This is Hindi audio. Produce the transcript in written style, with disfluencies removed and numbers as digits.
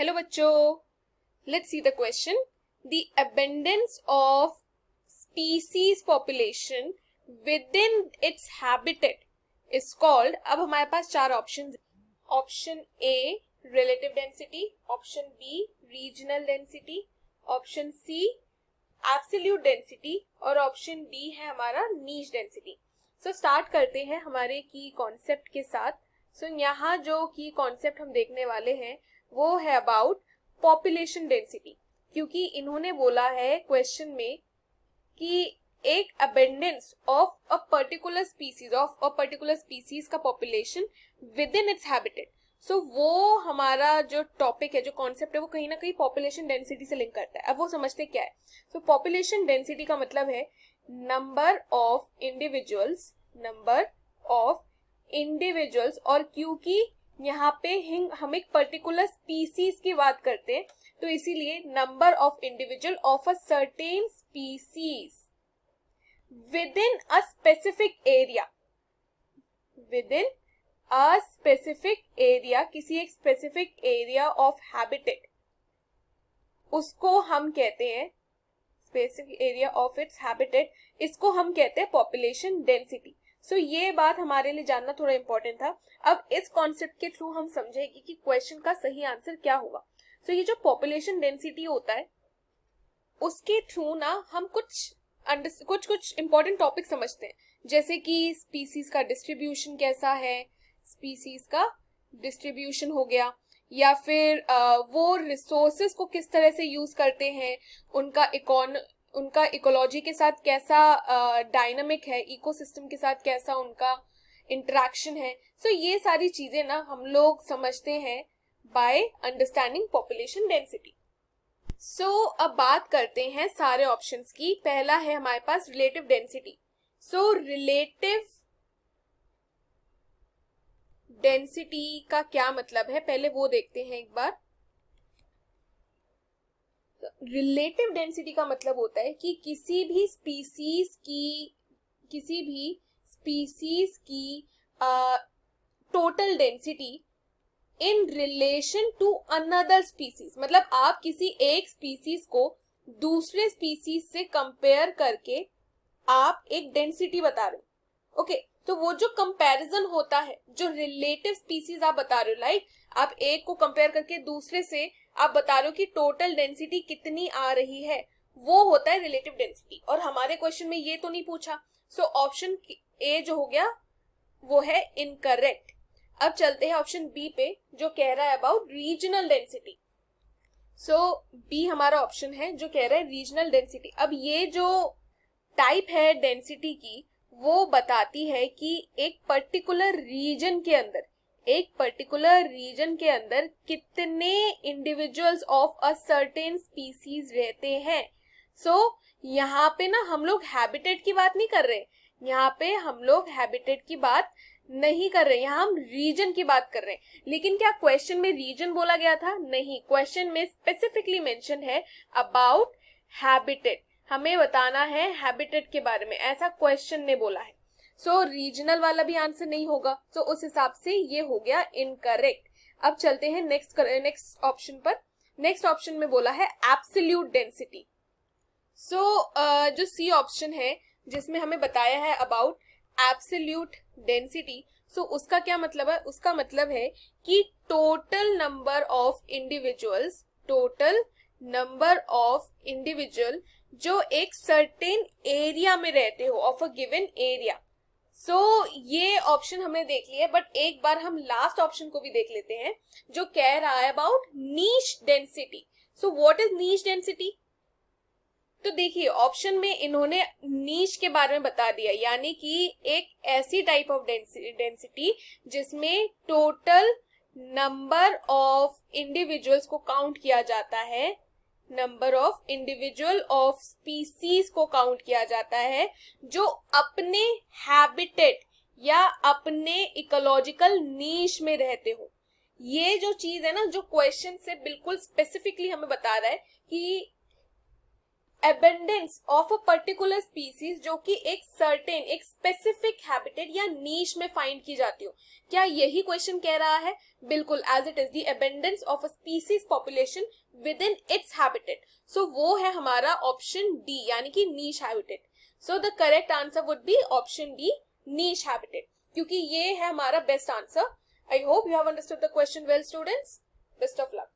हेलो बच्चों, let's see the question. The abundance of species population within its habitat is called. अब हमारे पास चार option. Option a relative density, option b regional density, option c absolute density और ऑप्शन डी है हमारा नीच डेंसिटी. सो स्टार्ट करते हैं हमारे की कॉन्सेप्ट के साथ. सो यहाँ जो की कॉन्सेप्ट हम देखने वाले हैं वो है अबाउट पॉपुलेशन डेंसिटी, क्योंकि इन्होंने बोला है क्वेश्चन में कि एक abundance of a particular species का population within its habitat. So वो हमारा जो टॉपिक है, जो कॉन्सेप्ट है, वो कहीं ना कहीं पॉपुलेशन डेंसिटी से लिंक करता है. अब वो समझते क्या है. सो पॉपुलेशन डेंसिटी का मतलब है नंबर ऑफ इंडिविजुअल्स और क्योंकि यहाँ पे हम एक पर्टिकुलर स्पीसीज की बात करते हैं तो इसीलिए number of individual of a certain species with in a specific area, किसी एक स्पेसिफिक एरिया ऑफ हैबिटेट, उसको हम कहते हैं specific area of its habitat, इसको हम कहते हैं पॉपुलेशन डेंसिटी. सो ये बात हमारे लिए जानना थोड़ा इंपॉर्टेंट था. अब इस कॉन्सेप्ट के थ्रू हम समझेंगे कि क्वेश्चन का सही आंसर क्या होगा. सो ये जो पॉपुलेशन डेंसिटी होता है उसके थ्रू ना हम कुछ इंपॉर्टेंट टॉपिक समझते हैं, जैसे कि स्पीसीज का डिस्ट्रीब्यूशन कैसा है, स्पीसीज का डिस्ट्रीब्यूशन हो गया, या फिर वो रिसोर्सेज को किस तरह से यूज करते हैं, उनका इकोलॉजी के साथ कैसा डायनामिक है, इकोसिस्टम के साथ कैसा उनका इंटरेक्शन है. सो ये सारी चीजें ना हम लोग समझते हैं बाय अंडरस्टैंडिंग पॉपुलेशन डेंसिटी. सो अब बात करते हैं सारे ऑप्शंस की. पहला है हमारे पास relative density. So relative density का क्या मतलब है, पहले वो देखते हैं एक बार. रिलेटिव डेंसिटी का मतलब होता है कि किसी भी स्पीसीज की total density in relation to another species. मतलब आप किसी एक स्पीसीज को दूसरे स्पीसीज से कंपेयर करके आप एक डेंसिटी बता रहे हो. ओके, तो वो जो कंपैरिजन होता है, जो रिलेटिव स्पीसीज आप बता रहे हो, लाइक आप एक को कंपेयर करके दूसरे से आप बता रहे हो कि टोटल डेंसिटी कितनी आ रही है, वो होता है रिलेटिव डेंसिटी. और हमारे क्वेश्चन में ये तो नहीं पूछा. सो ऑप्शन ए जो हो गया वो है इनकरेक्ट. अब चलते हैं ऑप्शन बी पे जो कह रहा है about regional density. So b हमारा ऑप्शन है जो कह रहा है रीजनल डेंसिटी. अब ये जो टाइप है डेंसिटी की वो बताती है कि एक पर्टिकुलर रीजन के अंदर कितने individuals of a certain species रहते हैं. सो यहाँ पे ना हम लोग हैबिटेट की बात नहीं कर रहे, यहाँ हम रीजन की बात कर रहे हैं. लेकिन क्या क्वेश्चन में रीजन बोला गया था? नहीं, क्वेश्चन में स्पेसिफिकली मेंशन है अबाउट हैबिटेट. हमें बताना है हैबिटेट के बारे में, ऐसा क्वेश्चन ने बोला है. सो रीजनल वाला भी आंसर नहीं होगा. सो उस हिसाब से ये हो गया इनकरेक्ट. अब चलते हैं नेक्स्ट ऑप्शन पर. नेक्स्ट ऑप्शन में बोला है एब्सोल्यूट डेंसिटी. सो जो सी ऑप्शन है जिसमें हमें बताया है अबाउट एब्सोल्यूट डेंसिटी, सो उसका क्या मतलब है? उसका मतलब है कि टोटल नंबर ऑफ इंडिविजुअल जो एक सर्टेन एरिया में रहते हो, ऑफ अ गिवन एरिया. सो ये ऑप्शन हमने देख लिया है, बट एक बार हम लास्ट ऑप्शन को भी देख लेते हैं जो कह रहा है अबाउट नीच डेंसिटी. सो व्हाट इज नीच डेंसिटी? तो देखिए ऑप्शन में इन्होंने नीच के बारे में बता दिया, यानी कि एक ऐसी टाइप ऑफ डेंसिटी जिसमें टोटल नंबर ऑफ इंडिविजुअल्स को काउंट किया जाता है, number of individual of species को काउंट किया जाता है जो अपने हैबिटेट या अपने इकोलॉजिकल नीश में रहते हो. ये जो चीज है ना, जो क्वेश्चन से बिल्कुल स्पेसिफिकली हमें बता रहा है कि abundance of a particular species जो कि एक सर्टेन, एक स्पेसिफिक हैबिटेट या नीश में फाइंड की जाती हो। क्या यही क्वेश्चन कह रहा है? बिल्कुल, as it is the abundance of a species population within its habitat. So वो है हमारा ऑप्शन डी, यानी कि niche habitat. So the correct answer would be option D, niche habitat, क्योंकि ये है हमारा best answer. I hope you have understood the question well students. Best of luck.